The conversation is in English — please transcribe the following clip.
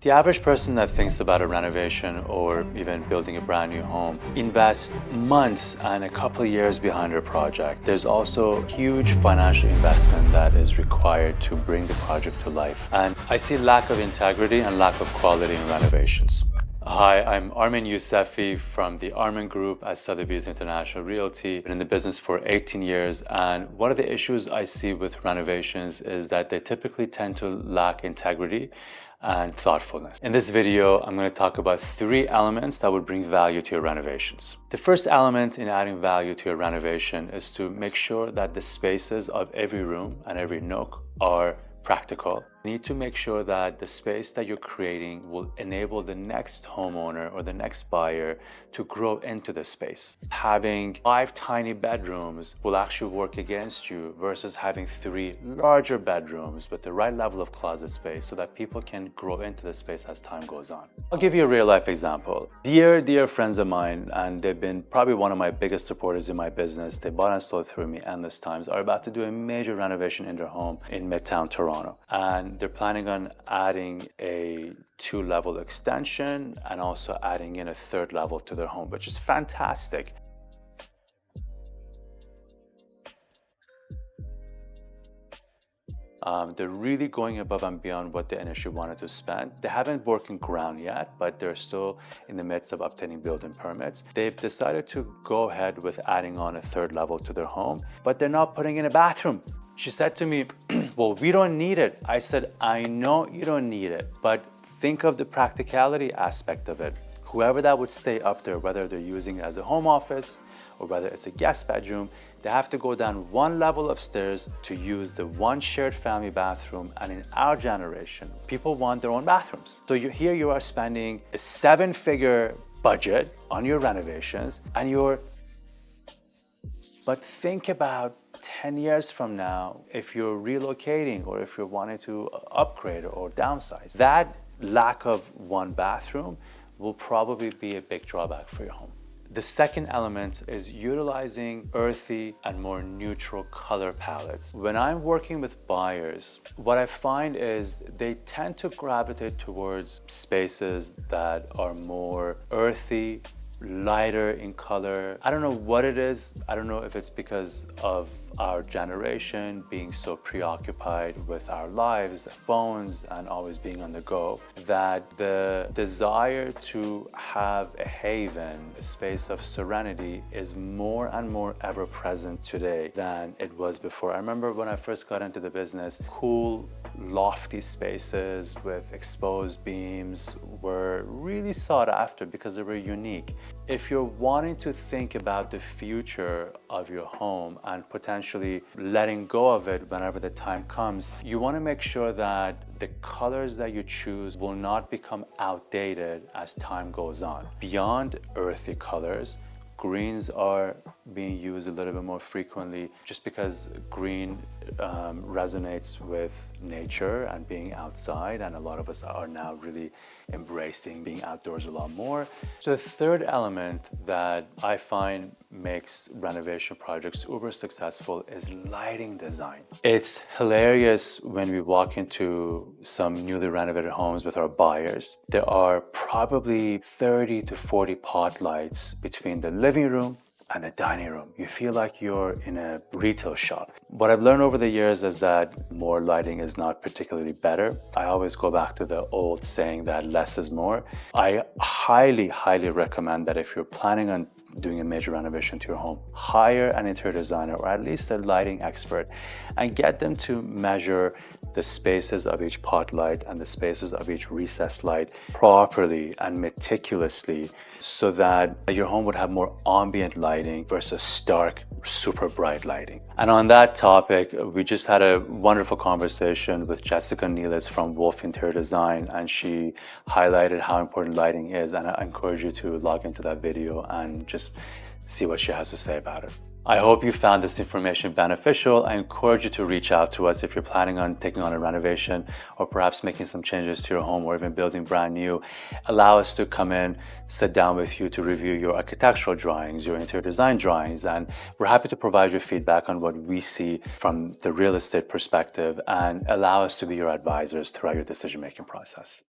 The average person that thinks about a renovation or even building a brand new home invests months and a couple of years behind their project. There's also huge financial investment that is required to bring the project to life. And I see lack of integrity and lack of quality in renovations. Hi, I'm Armin Yousefi from the Armin Group at Sotheby's International Realty. Been in the business for 18 years, and one of the issues I see with renovations is that they typically tend to lack integrity and thoughtfulness. In this video, I'm going to talk about 3 elements that would bring value to your renovations. The first element in adding value to your renovation is to make sure that the spaces of every room and every nook are practical. You need to make sure that the space that you're creating will enable the next homeowner or the next buyer to grow into the space. Having 5 tiny bedrooms will actually work against you versus having 3 larger bedrooms with the right level of closet space so that people can grow into the space as time goes on. I'll give you a real life example. Dear friends of mine, and they've been probably one of my biggest supporters in my business, they bought and sold through me endless times, are about to do a major renovation in their home in Midtown Toronto. And they're planning on adding a 2-level extension and also adding in a 3rd level to their home, which is fantastic. They're really going above and beyond what they initially wanted to spend. They haven't broken ground yet, but they're still in the midst of obtaining building permits. They've decided to go ahead with adding on a 3rd level to their home, but they're not putting in a bathroom. She said to me, well, we don't need it. I said, I know you don't need it, but think of the practicality aspect of it. Whoever that would stay up there, whether they're using it as a home office or whether it's a guest bedroom, they have to go down 1 level of stairs to use the 1 shared family bathroom. And in our generation, people want their own bathrooms. So here you are spending a 7-figure budget on your renovations but think about 10 years from now, if you're relocating or if you're wanting to upgrade or downsize, that lack of 1 bathroom will probably be a big drawback for your home. The second element is utilizing earthy and more neutral color palettes. When I'm working with buyers, what I find is they tend to gravitate towards spaces that are more earthy, lighter in color. I don't know what it is. I don't know if it's because of our generation being so preoccupied with our lives, phones, and always being on the go, that the desire to have a haven, a space of serenity, is more and more ever present today than it was before. I remember when I first got into the business, cool, lofty spaces with exposed beams were really sought after because they were unique. If you're wanting to think about the future of your home and potentially letting go of it whenever the time comes, you want to make sure that the colors that you choose will not become outdated as time goes on. Beyond earthy colors, greens are being used a little bit more frequently just because green resonates with nature and being outside, and a lot of us are now really embracing being outdoors a lot more. So the third element that I find makes renovation projects uber successful is lighting design. It's hilarious when we walk into some newly renovated homes with our buyers. There are probably 30 to 40 pot lights between the living room and the dining room. You feel like you're in a retail shop. What I've learned over the years is that more lighting is not particularly better. I always go back to the old saying that less is more. I highly recommend that if you're planning on doing a major renovation to your home, hire an interior designer or at least a lighting expert and get them to measure the spaces of each pot light and the spaces of each recessed light properly and meticulously so that your home would have more ambient lighting versus stark, super bright lighting. And on that topic, we just had a wonderful conversation with Jessica Nealis from Wolf Interior Design, and she highlighted how important lighting is, and I encourage you to log into that video and just see what she has to say about it. I hope you found this information beneficial. I encourage you to reach out to us if you're planning on taking on a renovation or perhaps making some changes to your home or even building brand new. Allow us to come in, sit down with you to review your architectural drawings, your interior design drawings, and we're happy to provide you feedback on what we see from the real estate perspective and allow us to be your advisors throughout your decision-making process.